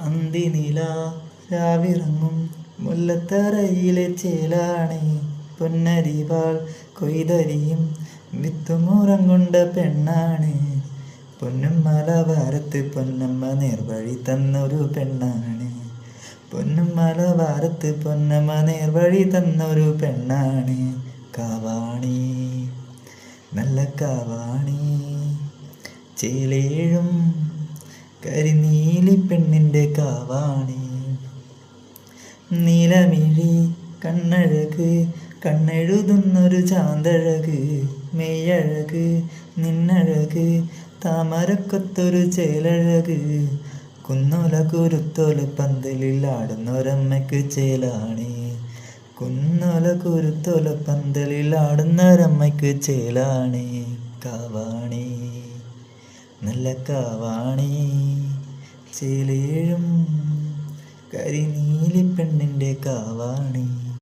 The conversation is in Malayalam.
അന്തിനില രാവിറങ്ങും മുല്ലത്തറയിലെ ചേലാണേ, പൊന്നരിവാൾ കൊയ്തരിയും വിത്തുമുറം കൊണ്ട പെണ്ണാണ്. പൊന്നും മലബാരത്ത് പൊന്നമ്മ നേർവഴി തന്നൊരു പെണ്ണാണ്. പൊന്നും മലബാരത്ത് പൊന്നമ്മ നേർവഴി തന്നൊരു പെണ്ണാണ്. കാവാണി നല്ല കാവാണി, ചേലേഴും കരിനീലി പെണ്ണിൻ്റെ കാവാണി. നീലമിഴി കണ്ണഴക് കണ്ണെഴുതുന്നൊരു ചാന്തഴക്, മെയ്യഴക് നിന്നഴക് താമരക്കൊത്തൊരു ചേലഴക്. കുന്നോല കുരുത്തോല പന്തലിൽ ആടുന്നൊരമ്മയ്ക്ക് ചേലാണി. കുന്നോല കുരുത്തോല പന്തലിൽ ആടുന്നൊരമ്മയ്ക്ക് ചേലാണി. കാവാണി നല്ല കാവാണി, ചേലേഴും കരിനീലി പെണ്ണിൻ്റെ കാവാണി.